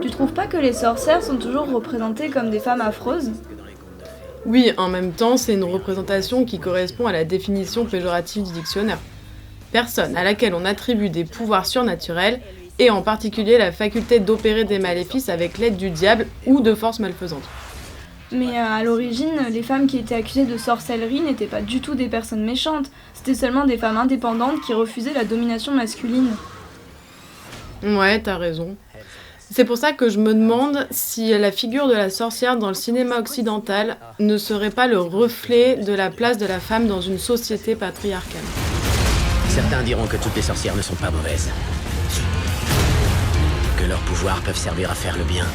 Tu trouves pas que les sorcières sont toujours représentées comme des femmes affreuses? Oui, en même temps, c'est une représentation qui correspond à la définition péjorative du dictionnaire. Personne à laquelle on attribue des pouvoirs surnaturels, et en particulier la faculté d'opérer des maléfices avec l'aide du diable ou de forces malfaisantes. Mais à l'origine, les femmes qui étaient accusées de sorcellerie n'étaient pas du tout des personnes méchantes, c'était seulement des femmes indépendantes qui refusaient la domination masculine. Ouais, t'as raison. C'est pour ça que je me demande si la figure de la sorcière dans le cinéma occidental ne serait pas le reflet de la place de la femme dans une société patriarcale. Certains diront que toutes les sorcières ne sont pas mauvaises. Que leurs pouvoirs peuvent servir à faire le bien.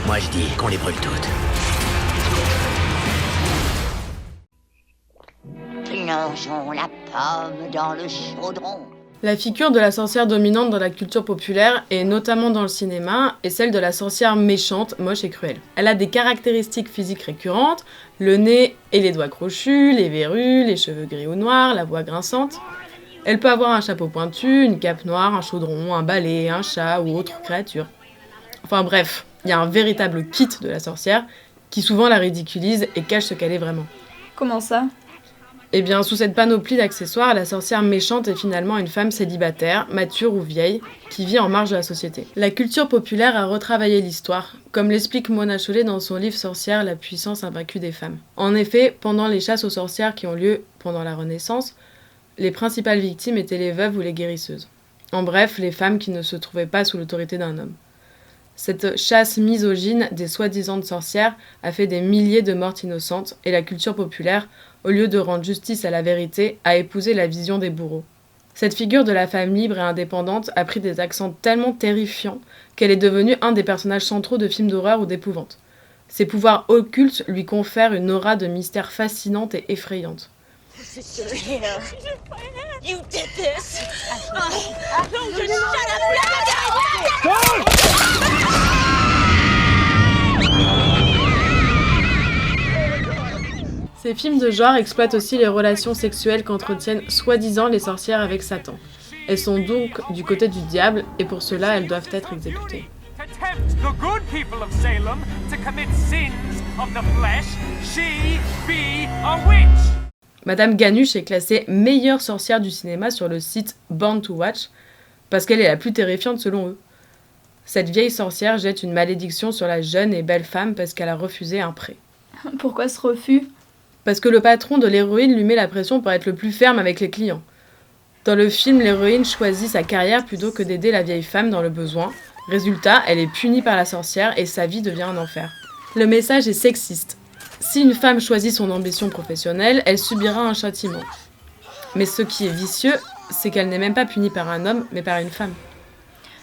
Moi je dis qu'on les brûle toutes. Plongeons la pomme dans le chaudron. La figure de la sorcière dominante dans la culture populaire, et notamment dans le cinéma, est celle de la sorcière méchante, moche et cruelle. Elle a des caractéristiques physiques récurrentes, le nez et les doigts crochus, les verrues, les cheveux gris ou noirs, la voix grinçante. Elle peut avoir un chapeau pointu, une cape noire, un chaudron, un balai, un chat ou autre créature. Enfin bref, il y a un véritable kit de la sorcière qui souvent la ridiculise et cache ce qu'elle est vraiment. Comment ça? Eh bien, sous cette panoplie d'accessoires, la sorcière méchante est finalement une femme célibataire, mature ou vieille, qui vit en marge de la société. La culture populaire a retravaillé l'histoire, comme l'explique Mona Chollet dans son livre Sorcière, la puissance invaincue des femmes. En effet, pendant les chasses aux sorcières qui ont lieu pendant la Renaissance, les principales victimes étaient les veuves ou les guérisseuses. En bref, les femmes qui ne se trouvaient pas sous l'autorité d'un homme. Cette chasse misogyne des soi-disant sorcières a fait des milliers de mortes innocentes, et la culture populaire, au lieu de rendre justice à la vérité, a épousé la vision des bourreaux. Cette figure de la femme libre et indépendante a pris des accents tellement terrifiants qu'elle est devenue un des personnages centraux de films d'horreur ou d'épouvante. Ses pouvoirs occultes lui confèrent une aura de mystère fascinante et effrayante. You did this. Don't just shut up. Ces films de genre exploitent aussi les relations sexuelles qu'entretiennent soi-disant les sorcières avec Satan. Elles sont donc du côté du diable et pour cela elles doivent être exécutées. Tempt the good people of Salem to commit sins of the flesh, she be a witch. Madame Ganuche est classée meilleure sorcière du cinéma sur le site Born to Watch parce qu'elle est la plus terrifiante selon eux. Cette vieille sorcière jette une malédiction sur la jeune et belle femme parce qu'elle a refusé un prêt. Pourquoi ce refus? Parce que le patron de l'héroïne lui met la pression pour être le plus ferme avec les clients. Dans le film, l'héroïne choisit sa carrière plutôt que d'aider la vieille femme dans le besoin. Résultat, elle est punie par la sorcière et sa vie devient un enfer. Le message est sexiste. Si une femme choisit son ambition professionnelle, elle subira un châtiment. Mais ce qui est vicieux, c'est qu'elle n'est même pas punie par un homme, mais par une femme.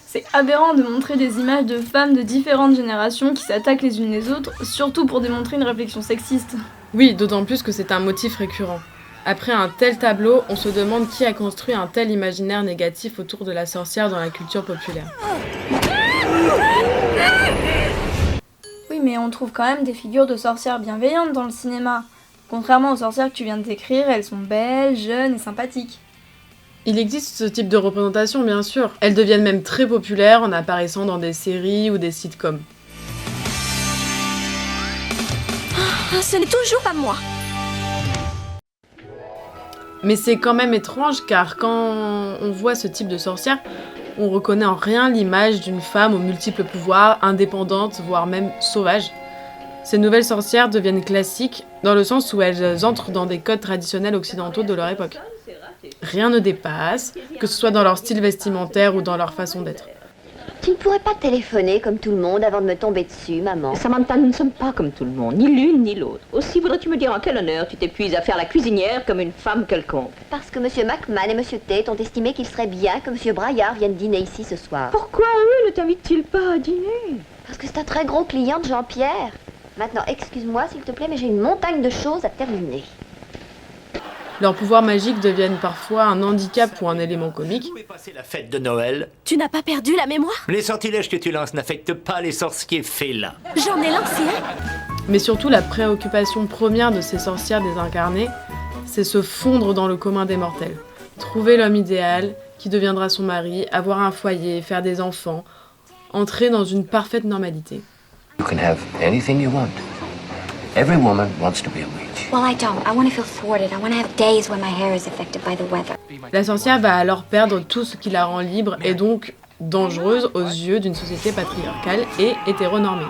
C'est aberrant de montrer des images de femmes de différentes générations qui s'attaquent les unes les autres, surtout pour démontrer une réflexion sexiste. Oui, d'autant plus que c'est un motif récurrent. Après un tel tableau, on se demande qui a construit un tel imaginaire négatif autour de la sorcière dans la culture populaire. Oui, mais on trouve quand même des figures de sorcières bienveillantes dans le cinéma. Contrairement aux sorcières que tu viens de décrire, elles sont belles, jeunes et sympathiques. Il existe ce type de représentation, bien sûr. Elles deviennent même très populaires en apparaissant dans des séries ou des sitcoms. Ce n'est toujours pas moi. Mais c'est quand même étrange car quand on voit ce type de sorcière, on reconnaît en rien l'image d'une femme aux multiples pouvoirs, indépendante, voire même sauvage. Ces nouvelles sorcières deviennent classiques dans le sens où elles entrent dans des codes traditionnels occidentaux de leur époque. Rien ne dépasse, que ce soit dans leur style vestimentaire ou dans leur façon d'être. Tu ne pourrais pas téléphoner comme tout le monde avant de me tomber dessus, maman? Samantha, nous ne sommes pas comme tout le monde, ni l'une ni l'autre. Aussi voudrais-tu me dire en quel honneur tu t'épuises à faire la cuisinière comme une femme quelconque? Parce que Monsieur McMahon et Monsieur Tate ont estimé qu'il serait bien que Monsieur Braillard vienne dîner ici ce soir. Pourquoi eux ne t'invitent-ils pas à dîner? Parce que c'est un très gros client de Jean-Pierre. Maintenant, excuse-moi s'il te plaît, mais j'ai une montagne de choses à terminer. Leurs pouvoirs magiques deviennent parfois un handicap ou un élément comique. Où est passée la fête de Noël? Tu n'as pas perdu la mémoire? Les sortilèges que tu lances n'affectent pas les sorciers félins. J'en ai lancé un. Mais surtout, la préoccupation première de ces sorcières désincarnées, c'est se fondre dans le commun des mortels. Trouver l'homme idéal, qui deviendra son mari, avoir un foyer, faire des enfants. entrer dans une parfaite normalité. You can have anything you want. Every woman wants to be a witch. Well, I don't. I want to feel thwarted. I want to have days when my hair is affected by the weather. La sorcière va alors perdre tout ce qui la rend libre et donc dangereuse aux yeux d'une société patriarcale et hétéronormée.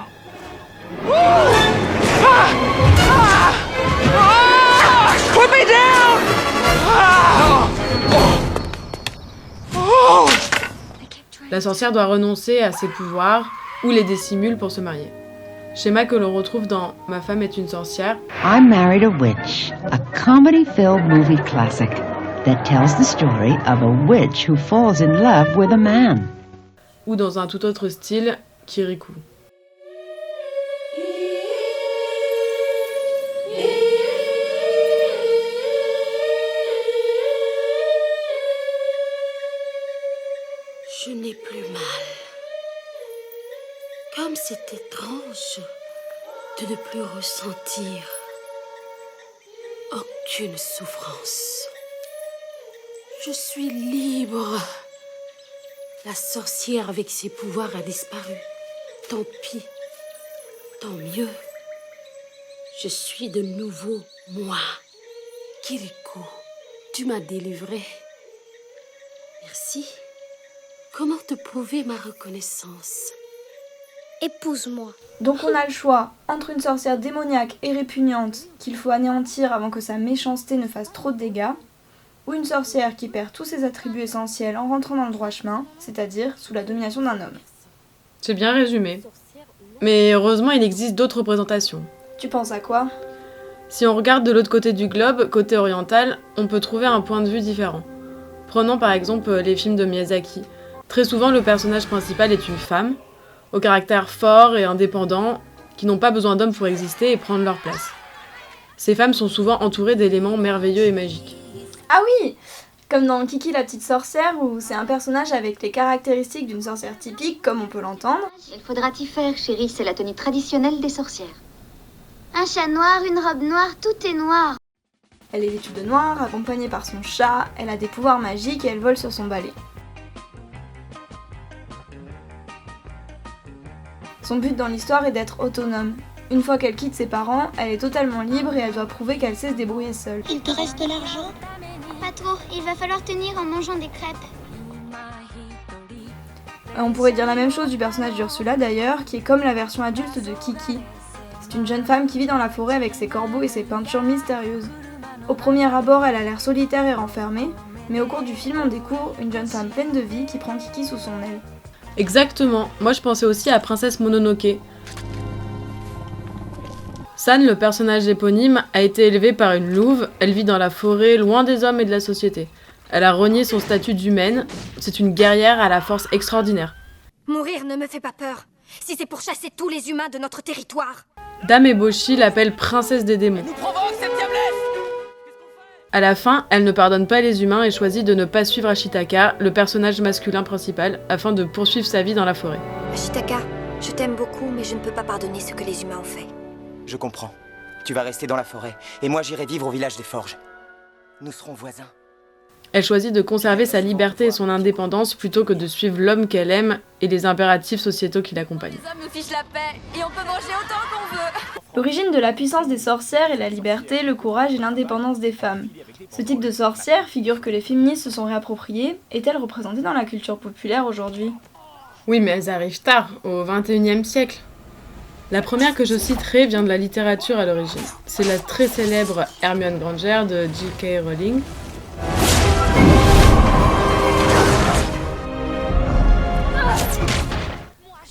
Put me down! La sorcière doit renoncer à ses pouvoirs ou les dissimule pour se marier. Schéma que l'on retrouve dans Ma femme est une sorcière. I Married a Witch, a comedy-filled movie classic that tells the story of a witch who falls in love with a man. Ou dans un tout autre style, Kirikou. Je n'ai plus mal. Comme c'est étrange de ne plus ressentir aucune souffrance. Je suis libre. La sorcière avec ses pouvoirs a disparu. Tant pis. Tant mieux. Je suis de nouveau moi. Kirikou, tu m'as délivrée. Merci. Comment te prouver ma reconnaissance? Épouse-moi. Donc on a le choix entre une sorcière démoniaque et répugnante qu'il faut anéantir avant que sa méchanceté ne fasse trop de dégâts, ou une sorcière qui perd tous ses attributs essentiels en rentrant dans le droit chemin, c'est-à-dire sous la domination d'un homme. C'est bien résumé. Mais heureusement, il existe d'autres représentations. Tu penses à quoi? Si on regarde de l'autre côté du globe, côté oriental, on peut trouver un point de vue différent. Prenons par exemple les films de Miyazaki. Très souvent, le personnage principal est une femme, au caractère fort et indépendant, qui n'ont pas besoin d'hommes pour exister et prendre leur place. Ces femmes sont souvent entourées d'éléments merveilleux et magiques. Ah oui! Comme dans Kiki la petite sorcière, où c'est un personnage avec les caractéristiques d'une sorcière typique, comme on peut l'entendre. Il faudra t'y faire, chérie, c'est la tenue traditionnelle des sorcières. Un chat noir, une robe noire, tout est noir. Elle est vêtue de noir, accompagnée par son chat, elle a des pouvoirs magiques et elle vole sur son balai. Son but dans l'histoire est d'être autonome. Une fois qu'elle quitte ses parents, elle est totalement libre et elle doit prouver qu'elle sait se débrouiller seule. Il te reste de l'argent? Pas trop, il va falloir tenir en mangeant des crêpes. On pourrait dire la même chose du personnage d'Ursula d'ailleurs, qui est comme la version adulte de Kiki. C'est une jeune femme qui vit dans la forêt avec ses corbeaux et ses peintures mystérieuses. Au premier abord, elle a l'air solitaire et renfermée, mais au cours du film, on découvre une jeune femme pleine de vie qui prend Kiki sous son aile. Exactement, moi je pensais aussi à Princesse Mononoke. San, le personnage éponyme, a été élevée par une louve, elle vit dans la forêt, loin des hommes et de la société. Elle a renié son statut d'humaine, c'est une guerrière à la force extraordinaire. Mourir ne me fait pas peur. Si c'est pour chasser tous les humains de notre territoire. Dame Eboshi l'appelle princesse des démons. À la fin, elle ne pardonne pas les humains et choisit de ne pas suivre Ashitaka, le personnage masculin principal, afin de poursuivre sa vie dans la forêt. Ashitaka, je t'aime beaucoup, mais je ne peux pas pardonner ce que les humains ont fait. Je comprends. Tu vas rester dans la forêt, et moi j'irai vivre au village des Forges. Nous serons voisins. Elle choisit de conserver sa liberté et son indépendance plutôt que de suivre l'homme qu'elle aime et les impératifs sociétaux qui l'accompagnent. Les hommes nous fichent la paix et on peut manger autant qu'on veut. L'origine de la puissance des sorcières est la liberté, le courage et l'indépendance des femmes. Ce type de sorcière, figure que les féministes se sont réappropriées, est-elle représentée dans la culture populaire aujourd'hui? Oui, mais elles arrivent tard, au XXIe siècle. La première que je citerai vient de la littérature à l'origine. C'est la très célèbre Hermione Granger de J.K. Rowling.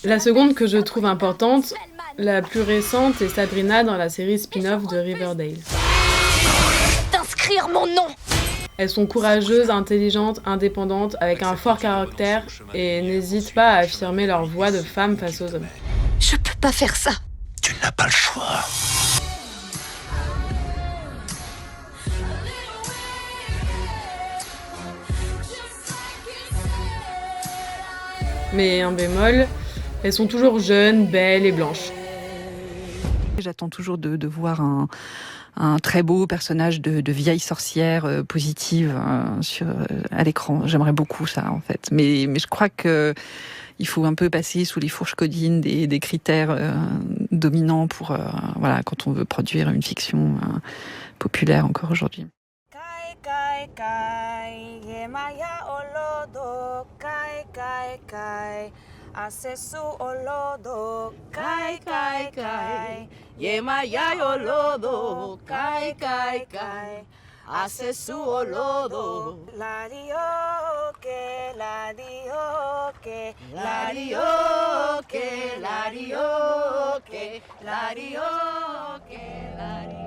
La seconde que je trouve importante, la plus récente, est Sabrina dans la série spin-off de Riverdale. T'inscrire mon nom. Elles sont courageuses, intelligentes, indépendantes, avec un fort caractère et n'hésitent pas à affirmer leur voix de femme face aux hommes. Je peux pas faire ça. Tu n'as pas le choix. Mais un bémol, elles sont toujours jeunes, belles et blanches. J'attends toujours de voir un très beau personnage de vieille sorcière positive à l'écran. J'aimerais beaucoup ça, en fait. Mais je crois que il faut un peu passer sous les fourches codines des critères dominants pour quand on veut produire une fiction populaire encore aujourd'hui. Hace su olodo, la dio que, la dio que, la dio que, la dio que, la dio que, la dio.